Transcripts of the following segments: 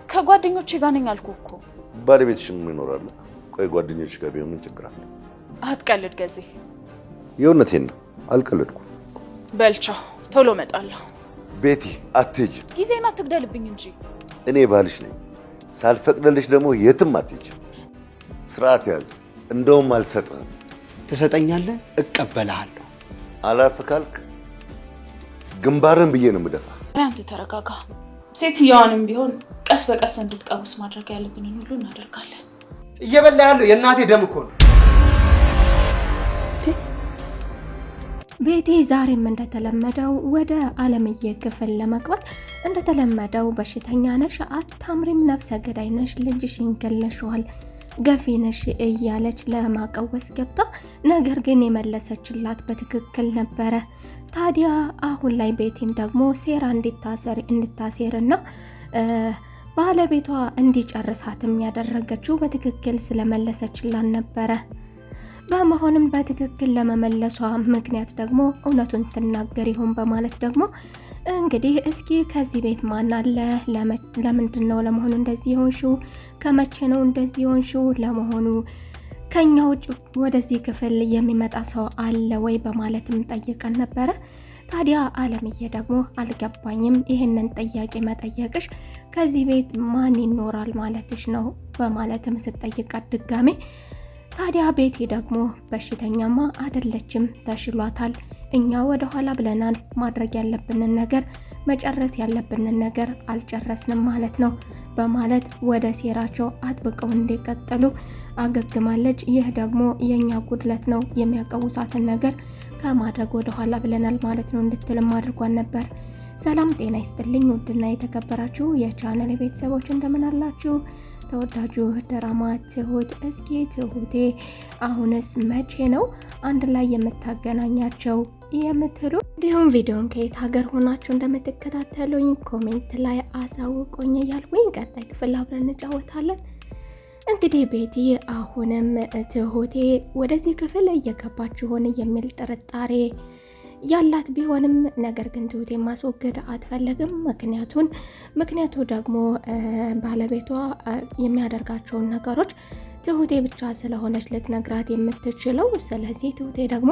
ከጓደኞቼ ጋር ነኝ አልኩህ እኮ። ባለቤትሽን ምን ይኖራል? ቆይ ጓደኞችሽ ጋር ቢሆን ምን ችግር አለ? አትቀልድ ገዜ። የእውነቴን ነው፣ አልቀልድኩም። በልቻው ቶሎ እመጣለሁ። ቤቲ አትሄጂ። ጊዜን አትግደልብኝ እንጂ። እኔ ባልሽ ነኝ። ሳልፈቅድልሽ ደግሞ የትም አትሄጂ። ስርዓት ያዝ። እንደውም አልሰጥህም። ትሰጠኛለህ? እቀበልሃለሁ። አላፍ ካልክ ግንባርን ብዬ ነው የምደፋ። አንተ ተረጋጋ። ሴትዮዋንም ቢሆን ቀስ በቀስ እንድትቀውስ ማድረግ ያለብንን ሁሉ እናደርጋለን። እየበላ ያለው የእናቴ ደም እኮ ነው። ቤቲ ዛሬም እንደተለመደው ወደ አለምዬ ክፍል ለመግባት እንደተለመደው በሽተኛ ነሽ፣ አታምሪም፣ ነፍሰ ገዳይ ነሽ፣ ልጅሽን ገለሽዋል፣ ገፊ ነሽ እያለች ለማቀወስ ገብታ ነገር ግን የመለሰችላት በትክክል ነበረ። ታዲያ አሁን ላይ ቤቲን ደግሞ ሴራ እንድታሴርና ባለቤቷ እንዲጨርሳትም ያደረገችው በትክክል ስለመለሰችላት ነበረ። በመሆንም በትክክል ለመመለሷ ምክንያት ደግሞ እውነቱን ትናገር ይሆን በማለት ደግሞ እንግዲህ እስኪ ከዚህ ቤት ማን አለ? ለምንድን ነው ለመሆኑ እንደዚህ ሆንሽው? ከመቼ ነው እንደዚህ ሆንሽው? ለመሆኑ ከኛ ውጭ ወደዚህ ክፍል የሚመጣ ሰው አለ ወይ? በማለትም ጠይቀን ነበረ። ታዲያ አለምዬ ደግሞ አልገባኝም፣ ይህንን ጥያቄ መጠየቅሽ ከዚህ ቤት ማን ይኖራል ማለትሽ ነው? በማለትም ስጠይቃት ድጋሜ ታዲያ ቤቲ ደግሞ በሽተኛማ አይደለችም፣ ተሽሏታል፣ እኛ ወደ ኋላ ብለናል፣ ማድረግ ያለብንን ነገር መጨረስ ያለብንን ነገር አልጨረስንም ማለት ነው በማለት ወደ ሴራቸው አጥብቀው እንዲቀጥሉ አገግማለች። ይህ ደግሞ የኛ ጉድለት ነው፣ የሚያቀውሳትን ነገር ከማድረግ ወደ ኋላ ብለናል ማለት ነው እንድትልም አድርጓን ነበር። ሰላም ጤና ይስጥልኝ ውድና የተከበራችሁ የቻናል ቤተሰቦች እንደምን አላችሁ? ተወዳጁ ድራማ ትሁት፣ እስኪ ትሁቴ አሁንስ መቼ ነው አንድ ላይ የምታገናኛቸው የምትሉ እንዲሁም ቪዲዮን ከየት ሀገር ሆናችሁ እንደምትከታተሉኝ ኮሜንት ላይ አሳውቁኝ እያልኩኝ ቀጣይ ክፍል አብረን እንጫወታለን። እንግዲህ ቤቲ አሁንም ትሁቴ ወደዚህ ክፍል እየገባች ሆነ የሚል ጥርጣሬ ያላት ቢሆንም ነገር ግን ትሁቴ ማስወገድ አትፈልግም። ምክንያቱ ደግሞ ባለቤቷ የሚያደርጋቸውን ነገሮች ትሁቴ ብቻ ስለሆነች ልትነግራት የምትችለው። ስለዚህ ትሁቴ ደግሞ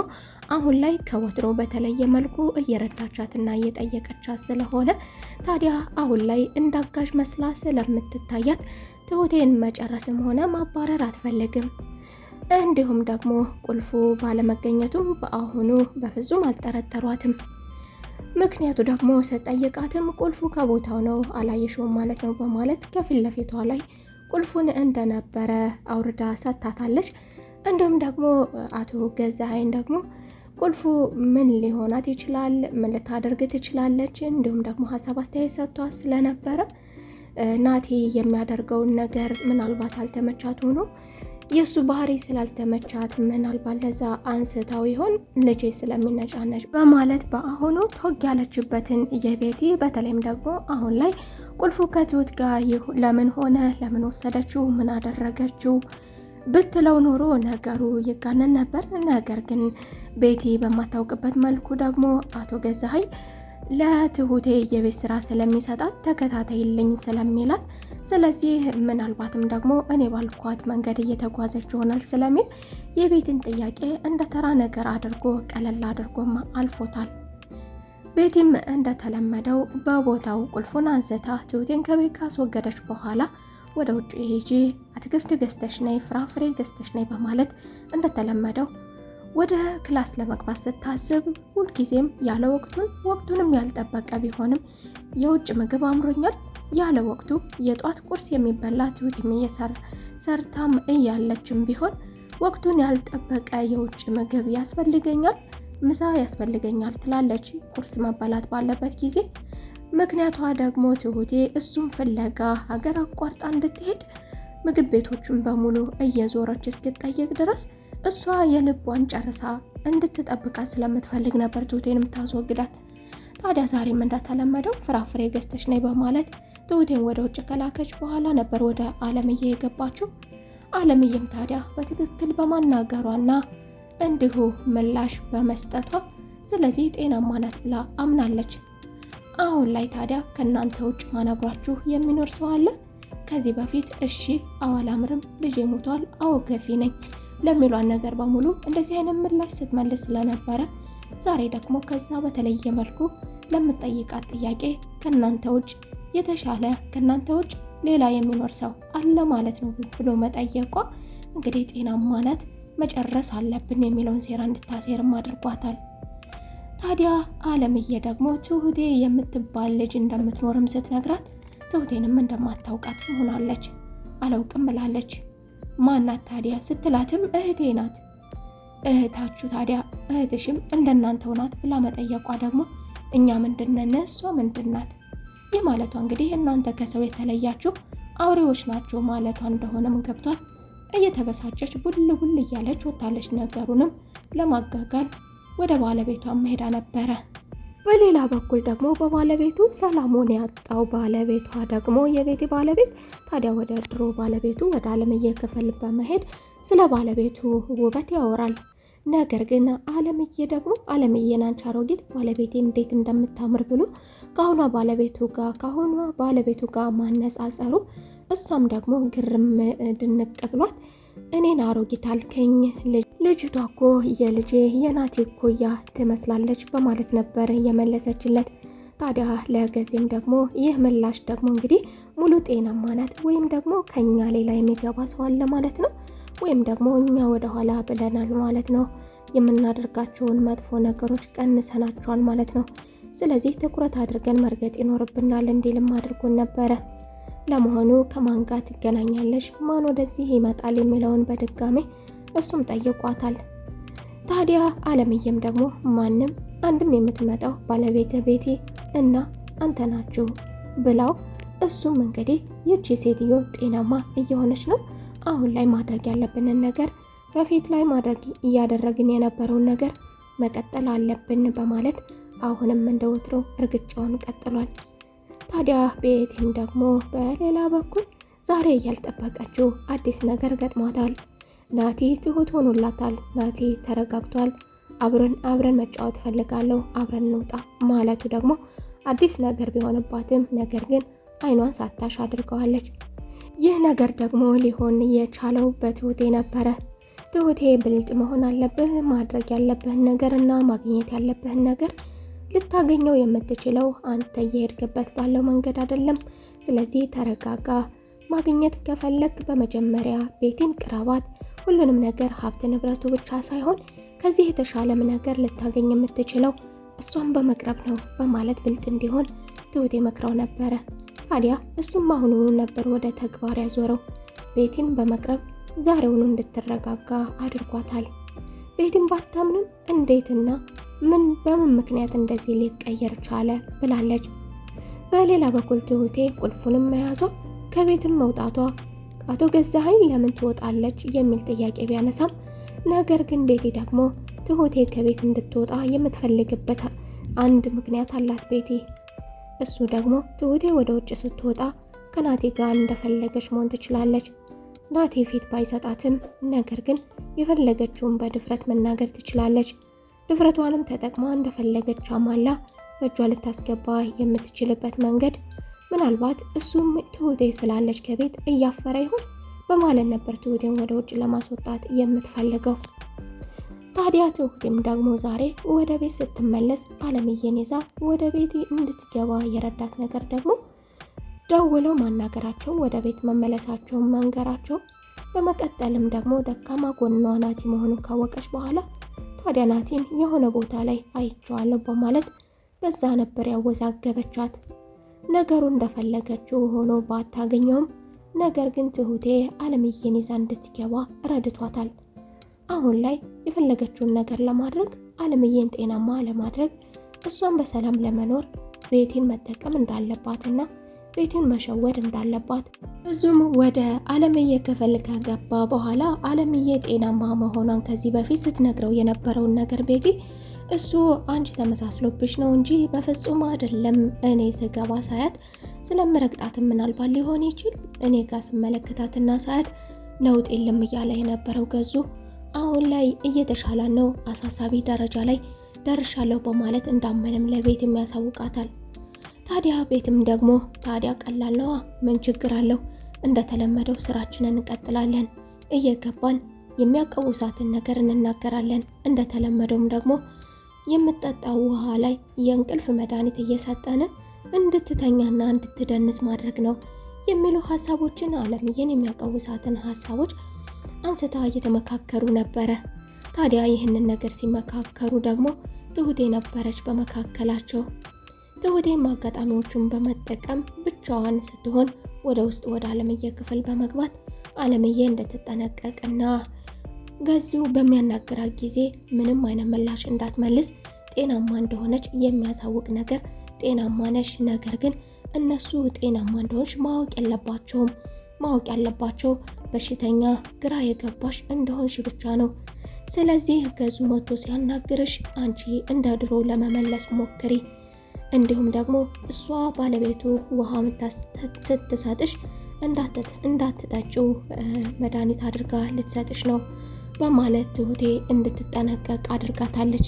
አሁን ላይ ከወትሮ በተለየ መልኩ እየረዳቻትና እየጠየቀቻት ስለሆነ ታዲያ አሁን ላይ እንዳጋዥ መስላ ስለምትታያት ትሁቴን መጨረስም ሆነ ማባረር አትፈልግም። እንዲሁም ደግሞ ቁልፉ ባለመገኘቱም በአሁኑ በፍጹም አልጠረጠሯትም። ምክንያቱ ደግሞ ስጠይቃትም ቁልፉ ከቦታው ነው አላየሽውም ማለት ነው በማለት ከፊት ለፊቷ ላይ ቁልፉን እንደነበረ አውርዳ ሰጥታታለች። እንዲሁም ደግሞ አቶ ገዛኸኝ ደግሞ ቁልፉ ምን ሊሆናት ይችላል፣ ምን ልታደርግ ትችላለች፣ እንዲሁም ደግሞ ሀሳብ አስተያየት ሰጥቷት ስለነበረ ናቲ የሚያደርገውን ነገር ምናልባት አልተመቻት ሆኖ የሱ ባህሪ ስላልተመቻት ምናልባት ለዛ አንስታው ይሆን ልጄ ስለሚነጫነጭ በማለት በአሁኑ ቶግ ያለችበትን የቤቲ በተለይም ደግሞ አሁን ላይ ቁልፉ ከትሁት ጋር ለምን ሆነ፣ ለምን ወሰደችው፣ ምን አደረገችው ብትለው ኖሮ ነገሩ ይጋነን ነበር። ነገር ግን ቤቲ በማታውቅበት መልኩ ደግሞ አቶ ገዛኸኝ ለትሁቴ የቤት ስራ ስለሚሰጣት ተከታተይልኝ ስለሚላት፣ ስለዚህ ምናልባትም ደግሞ እኔ ባልኳት መንገድ እየተጓዘች ይሆናል ስለሚል የቤትን ጥያቄ እንደ ተራ ነገር አድርጎ ቀለል አድርጎም አልፎታል። ቤቲም እንደተለመደው በቦታው ቁልፉን አንስታ ትሁቴን ከቤት ካስወገደች በኋላ ወደ ውጭ ሄጂ፣ አትክልት ገዝተሽ ነይ፣ ፍራፍሬ ገዝተሽ ነይ በማለት እንደተለመደው ወደ ክላስ ለመግባት ስታስብ ሁልጊዜም ያለ ወቅቱንም ያልጠበቀ ቢሆንም የውጭ ምግብ አምሮኛል ያለ ወቅቱ የጧት ቁርስ የሚበላ ትሁትም ሰርታም እያለችም ቢሆን ወቅቱን ያልጠበቀ የውጭ ምግብ ያስፈልገኛል፣ ምሳ ያስፈልገኛል ትላለች ቁርስ መበላት ባለበት ጊዜ። ምክንያቷ ደግሞ ትሁቴ እሱን ፍለጋ ሀገር አቋርጣ እንድትሄድ ምግብ ቤቶችን በሙሉ እየዞረች እስክትጠይቅ ድረስ እሷ የልቧን ጨርሳ እንድትጠብቃት ስለምትፈልግ ነበር ትሁቴን የምታስወግዳት። ታዲያ ዛሬም እንደተለመደው ፍራፍሬ ገዝተሽ ነይ በማለት ትሁቴን ወደ ውጭ ከላከች በኋላ ነበር ወደ አለምዬ የገባችው። አለምዬም ታዲያ በትክክል በማናገሯና እንዲሁ ምላሽ በመስጠቷ ስለዚህ ጤናማ ናት ብላ አምናለች። አሁን ላይ ታዲያ ከእናንተ ውጭ ማን አብሯችሁ የሚኖር ሰው አለ? ከዚህ በፊት እሺ አዋላምርም ልጄ ሞቷል፣ አዎ ገፊ ነኝ ለሚሏን ነገር በሙሉ እንደዚህ አይነት ምላሽ ስትመልስ ስለነበረ ዛሬ ደግሞ ከዛ በተለየ መልኩ ለምትጠይቃት ጥያቄ ከእናንተ ውጭ የተሻለ ከእናንተ ውጭ ሌላ የሚኖር ሰው አለ ማለት ነው ብሎ መጠየቋ እንግዲህ ጤናማነት መጨረስ አለብን የሚለውን ሴራ እንድታሴርም አድርጓታል። ታዲያ አለምዬ ደግሞ ትሁቴ የምትባል ልጅ እንደምትኖርም ስትነግራት ትሁቴንም እንደማታውቃት ሆናለች። አላውቅም ብላለች። ማናት ታዲያ ስትላትም እህቴ ናት። እህታችሁ ታዲያ እህትሽም እንደናንተው ናት ብላ መጠየቋ ደግሞ እኛ ምንድነን እሷ ምንድናት? ይህ ማለቷ እንግዲህ እናንተ ከሰው የተለያችሁ አውሬዎች ናቸው ማለቷ እንደሆነም ገብቷል። እየተበሳጨች ቡል እያለች ወታለች። ነገሩንም ለማጋጋል ወደ ባለቤቷ መሄዳ ነበረ። በሌላ በኩል ደግሞ በባለቤቱ ሰላሙን ያጣው ባለቤቷ ደግሞ የቤቲ ባለቤት ታዲያ ወደ ድሮ ባለቤቱ ወደ አለምዬ ክፍል በመሄድ ስለ ባለቤቱ ውበት ያወራል። ነገር ግን አለምዬ ደግሞ አለምዬን አንቺ አሮጊት ባለቤቴ እንዴት እንደምታምር ብሎ ከአሁኗ ባለቤቱ ጋር ማነጻጸሩ እሷም ደግሞ ግርም ድንቅ ብሏት እኔን አሮጊት አልከኝ? ልጅቷ እኮ የልጄ የናቴ እኮያ ትመስላለች በማለት ነበር የመለሰችለት። ታዲያ ለገዜም ደግሞ ይህ ምላሽ ደግሞ እንግዲህ ሙሉ ጤናማ ናት ወይም ደግሞ ከኛ ሌላ የሚገባ ሰው አለ ማለት ነው፣ ወይም ደግሞ እኛ ወደኋላ ብለናል ማለት ነው፣ የምናደርጋቸውን መጥፎ ነገሮች ቀንሰናቸዋል ማለት ነው። ስለዚህ ትኩረት አድርገን መርገጥ ይኖርብናል እንዲልም አድርጎን ነበረ። ለመሆኑ ከማን ጋር ትገናኛለሽ? ማን ወደዚህ ይመጣል? የሚለውን በድጋሜ እሱም ጠይቋታል። ታዲያ አለምዬም ደግሞ ማንም አንድም የምትመጣው ባለቤት ቤቲ እና አንተ ናችሁ ብላው እሱም እንግዲህ ይቺ ሴትዮ ጤናማ እየሆነች ነው፣ አሁን ላይ ማድረግ ያለብንን ነገር በፊት ላይ ማድረግ እያደረግን የነበረውን ነገር መቀጠል አለብን በማለት አሁንም እንደወትሮ እርግጫውን ቀጥሏል። ታዲያ ቤቲም ደግሞ በሌላ በኩል ዛሬ ያልጠበቀችው አዲስ ነገር ገጥሟታል። ናቲ ትሁት ሆኖላታል። ናቲ ተረጋግቷል። አብረን መጫወት ፈልጋለሁ፣ አብረን እንውጣ ማለቱ ደግሞ አዲስ ነገር ቢሆንባትም ነገር ግን አይኗን ሳታሽ አድርገዋለች። ይህ ነገር ደግሞ ሊሆን የቻለው በትሁቴ ነበረ። ትሁቴ ብልጥ መሆን አለብህ፣ ማድረግ ያለብህን ነገርና ማግኘት ያለብህን ነገር ልታገኘው የምትችለው አንተ እየሄድክበት ባለው መንገድ አይደለም። ስለዚህ ተረጋጋ። ማግኘት ከፈለግ በመጀመሪያ ቤቲን ቅረባት። ሁሉንም ነገር ሀብት ንብረቱ ብቻ ሳይሆን ከዚህ የተሻለም ነገር ልታገኝ የምትችለው እሷን በመቅረብ ነው በማለት ብልጥ እንዲሆን ትሁቴ መክረው ነበረ። ታዲያ እሱም አሁኑኑ ነበር ወደ ተግባር ያዞረው። ቤቲን በመቅረብ ዛሬውኑ እንድትረጋጋ አድርጓታል። ቤቲን ባታምንም እንዴትና በምን ምክንያት እንደዚህ ሊቀየር ቻለ ብላለች። በሌላ በኩል ትሁቴ ቁልፉንም መያዟ ከቤትም መውጣቷ አቶ ገዛኸኝ ለምን ትወጣለች የሚል ጥያቄ ቢያነሳም ነገር ግን ቤቲ ደግሞ ትሁቴ ከቤት እንድትወጣ የምትፈልግበት አንድ ምክንያት አላት ቤቲ። እሱ ደግሞ ትሁቴ ወደ ውጭ ስትወጣ ከናቴ ጋር እንደፈለገች መሆን ትችላለች። ናቴ ፊት ባይሰጣትም ነገር ግን የፈለገችውን በድፍረት መናገር ትችላለች። ድፍረቷንም ተጠቅማ እንደፈለገች አማላ በእጇ ልታስገባ የምትችልበት መንገድ ምናልባት እሱም ትሁቴ ስላለች ከቤት እያፈረ ይሆን በማለት ነበር ትሁቴን ወደ ውጭ ለማስወጣት የምትፈልገው። ታዲያ ትሁቴም ደግሞ ዛሬ ወደ ቤት ስትመለስ አለምዬን ይዛ ወደ ቤት እንድትገባ የረዳት ነገር ደግሞ ደውለው ማናገራቸው፣ ወደ ቤት መመለሳቸውን መንገራቸው፣ በመቀጠልም ደግሞ ደካማ ጎኗ ናቲ መሆኑን ካወቀች በኋላ ታዲያ ናቲን የሆነ ቦታ ላይ አይቼዋለሁ በማለት በዛ ነበር ያወዛገበቻት። ነገሩ እንደፈለገችው ሆኖ ባታገኘውም ነገር ግን ትሁቴ አለምዬን ይዛ እንድትገባ ረድቷታል። አሁን ላይ የፈለገችውን ነገር ለማድረግ አለምዬን ጤናማ ለማድረግ እሷን በሰላም ለመኖር ቤቲን መጠቀም እንዳለባትና ቤቲን መሸወድ እንዳለባት ብዙም ወደ አለምዬ ክፍል ከገባ በኋላ አለምዬ ጤናማ መሆኗን ከዚህ በፊት ስትነግረው የነበረውን ነገር ቤቲ እሱ አንቺ ተመሳስሎብሽ ነው እንጂ በፍጹም አይደለም፣ እኔ ስገባ ሳያት ስለምረግጣት ምናልባት ሊሆን ይችል እኔ ጋር ስመለከታትና ሳያት ለውጥ የለም እያለ የነበረው ገዙ አሁን ላይ እየተሻለ ነው፣ አሳሳቢ ደረጃ ላይ ደርሻለሁ በማለት እንዳመንም ለቤት የሚያሳውቃታል። ታዲያ ቤትም ደግሞ ታዲያ ቀላል ነው፣ ምን ችግር አለው? እንደተለመደው ስራችንን እንቀጥላለን፣ እየገባን የሚያቀውሳትን ነገር እንናገራለን። እንደተለመደውም ደግሞ የምትጠጣው ውሃ ላይ የእንቅልፍ መድኃኒት እየሰጠን እንድትተኛና እንድትደንስ ማድረግ ነው የሚሉ ሀሳቦችን አለምዬን የሚያቀውሳትን ሀሳቦች አንስታ እየተመካከሩ ነበረ። ታዲያ ይህንን ነገር ሲመካከሩ ደግሞ ትሁቴ ነበረች በመካከላቸው። ትሁቴም አጋጣሚዎቹን በመጠቀም ብቻዋን ስትሆን ወደ ውስጥ ወደ አለምዬ ክፍል በመግባት አለምዬ እንድትጠነቀቅና ገዙ በሚያናግራት ጊዜ ምንም አይነት ምላሽ እንዳትመልስ ጤናማ እንደሆነች የሚያሳውቅ ነገር ጤናማ ነሽ፣ ነገር ግን እነሱ ጤናማ እንደሆነች ማወቅ ያለባቸው በሽተኛ ግራ የገባሽ እንደሆንሽ ብቻ ነው። ስለዚህ ገዙ መጥቶ ሲያናግርሽ አንቺ እንደ ድሮ ለመመለስ ሞክሪ፣ እንዲሁም ደግሞ እሷ ባለቤቱ ውሃ ስትሰጥሽ እንዳትጠጪው መድኃኒት አድርጋ ልትሰጥሽ ነው በማለት ትሁቴ እንድትጠነቀቅ አድርጋታለች።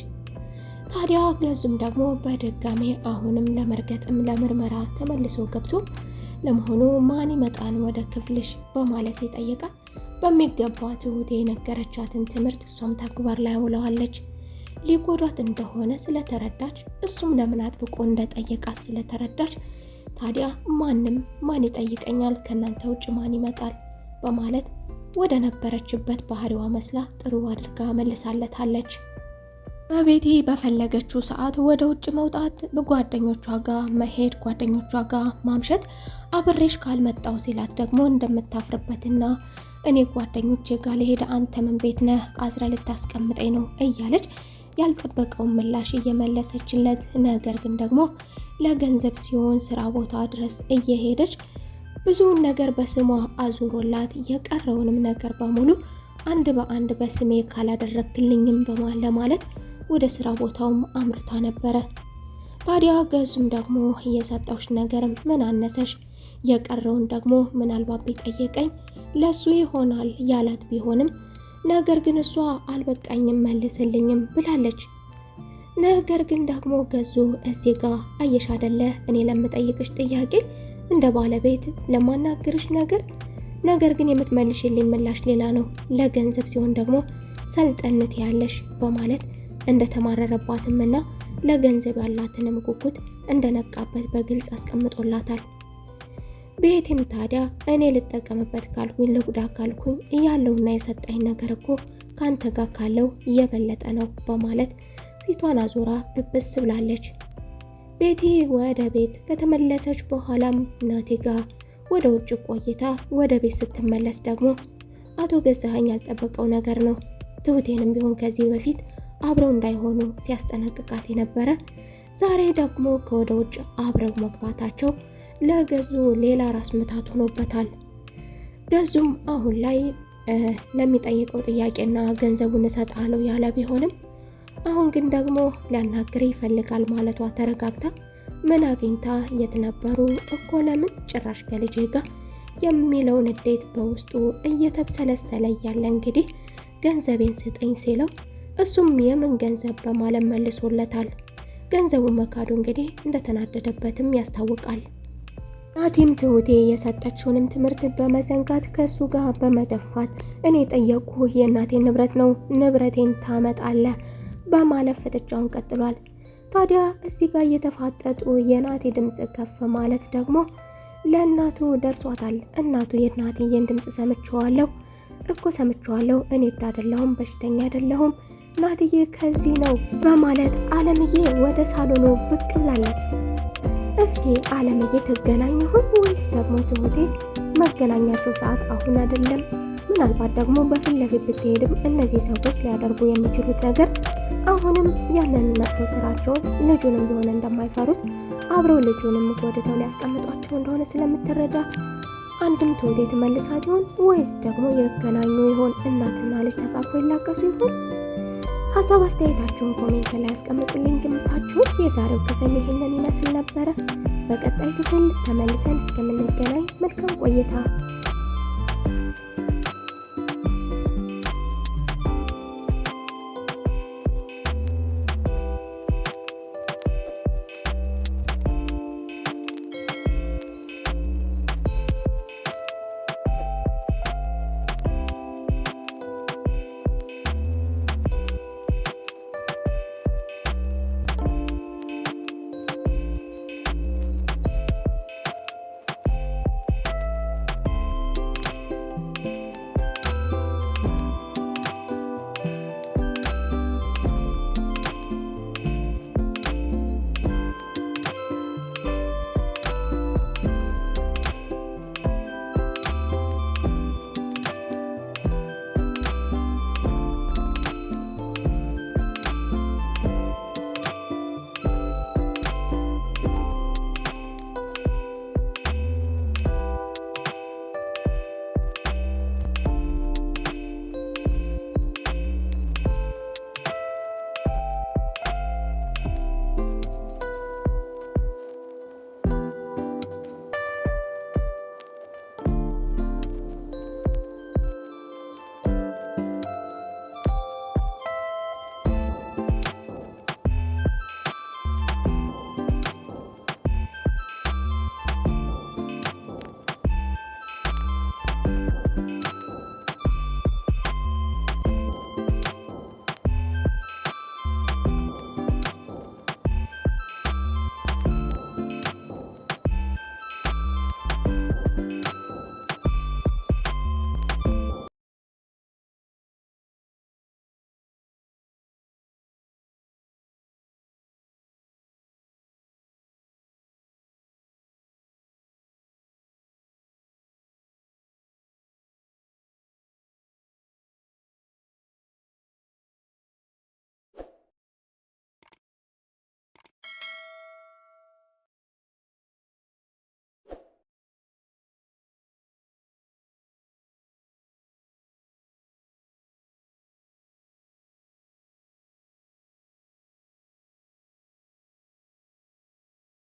ታዲያ ገዙም ደግሞ በድጋሜ አሁንም ለመርገጥም ለምርመራ ተመልሶ ገብቶ ለመሆኑ ማን ይመጣን ወደ ክፍልሽ በማለት ሲጠይቃት በሚገባ ትሁቴ የነገረቻትን ትምህርት እሷም ተግባር ላይ አውለዋለች። ሊጎዳት እንደሆነ ስለተረዳች እሱም ለምን አጥብቆ እንደጠየቃት ስለተረዳች ታዲያ ማን ይጠይቀኛል ከናንተ ውጭ ማን ይመጣል በማለት ወደ ነበረችበት ባህሪዋ መስላ ጥሩ አድርጋ መልሳለታለች። በቤቲ በፈለገችው ሰዓት ወደ ውጭ መውጣት፣ በጓደኞቿ ጋር መሄድ፣ ጓደኞቿ ጋር ማምሸት፣ አብሬሽ ካልመጣው ሲላት ደግሞ እንደምታፍርበትና እኔ ጓደኞቼ ጋር ለሄደ አንተ ምን ቤት ነህ አዝራ ልታስቀምጠኝ ነው እያለች ያልጠበቀውን ምላሽ እየመለሰችለት፣ ነገር ግን ደግሞ ለገንዘብ ሲሆን ስራ ቦታ ድረስ እየሄደች ብዙውን ነገር በስሟ አዙሮላት የቀረውንም ነገር በሙሉ አንድ በአንድ በስሜ ካላደረግልኝም ለማለት ወደ ስራ ቦታውም አምርታ ነበረ። ታዲያ ገዙም ደግሞ የሰጠውሽ ነገር ምን አነሰሽ፣ የቀረውን ደግሞ ምናልባት ቢጠየቀኝ ለሱ ይሆናል ያላት ቢሆንም ነገር ግን እሷ አልበቃኝም መልስልኝም ብላለች። ነገር ግን ደግሞ ገዙ እዚህ ጋር አየሽ አይደለ እኔ ለምጠይቅሽ ጥያቄ እንደ ባለቤት ለማናገርሽ ነገር ግን የምትመልሽልኝ ምላሽ ሌላ ነው፣ ለገንዘብ ሲሆን ደግሞ ሰልጠነት ያለሽ በማለት እንደተማረረባትምና ለገንዘብ ያላትንም ጉጉት እንደነቃበት በግልጽ አስቀምጦላታል። ቤቲም ታዲያ እኔ ልጠቀምበት ካልኩኝ ልጉዳ ካልኩኝ ያለውና የሰጠኝ ነገር እኮ ካንተ ጋር ካለው የበለጠ ነው በማለት ፊቷን አዙራ እብስ ብላለች። ቤቲ ወደ ቤት ከተመለሰች በኋላም ናቴ ጋር ወደ ውጭ ቆይታ ወደ ቤት ስትመለስ ደግሞ አቶ ገዛኸኝ ያልጠበቀው ነገር ነው። ትሁቴንም ቢሆን ከዚህ በፊት አብረው እንዳይሆኑ ሲያስጠነቅቃት የነበረ ዛሬ ደግሞ ከወደ ውጭ አብረው መግባታቸው ለገዙ ሌላ ራስ ምታት ሆኖበታል። ገዙም አሁን ላይ ለሚጠይቀው ጥያቄና ገንዘቡን እሰጣለሁ ያለ ቢሆንም አሁን ግን ደግሞ ሊያናግር ይፈልጋል ማለቷ ተረጋግታ ምን አግኝታ የት ነበሩ እኮ ለምን ጭራሽ ከልጄ ጋር የሚለውን ንዴት በውስጡ እየተብሰለሰለ እያለ እንግዲህ ገንዘቤን ስጠኝ ሲለው እሱም የምን ገንዘብ በማለት መልሶለታል። ገንዘቡ መካዱ እንግዲህ እንደተናደደበትም ያስታውቃል። ናቲም ትሁቴ የሰጠችውንም ትምህርት በመዘንጋት ከሱ ጋር በመደፋት እኔ ጠየቁ የእናቴን ንብረት ነው ንብረቴን ታመጣለ በማለት ፍጥጫውን ቀጥሏል። ታዲያ እዚህ ጋር እየተፋጠጡ የናቲ ድምጽ ከፍ ማለት ደግሞ ለእናቱ ደርሷታል። እናቱ የናቲን ድምጽ ሰምቼዋለሁ እኔ አይደለሁም በሽተኛ አይደለሁም ናቲዬ ከዚህ ነው በማለት አለምዬ ወደ ሳሎኑ ብቅ ብላለች። እስኪ አለምዬ ትገናኝ ይሆን ወይስ ደግሞ ትሁቴ መገናኛቸው ሰዓት አሁን አይደለም? ምናልባት ደግሞ በፊት ለፊት ብትሄድም እነዚህ ሰዎች ሊያደርጉ የሚችሉት ነገር አሁንም ያንን መጥፎ ስራቸውን ልጁንም ቢሆን እንደማይፈሩት አብረው ልጁንም ጎድተው ሊያስቀምጧቸው እንደሆነ ስለምትረዳ አንድም ትሁቴ ትመልሳት ይሆን ወይስ ደግሞ ይገናኙ ይሆን? እናትና ልጅ ተቃቅፎ ይላቀሱ ይሆን? ሀሳብ አስተያየታችሁን ኮሜንት ላይ አስቀምጡልኝ። ግምታችሁን። የዛሬው ክፍል ይህንን ይመስል ነበረ። በቀጣይ ክፍል ተመልሰን እስከምንገናኝ መልካም ቆይታ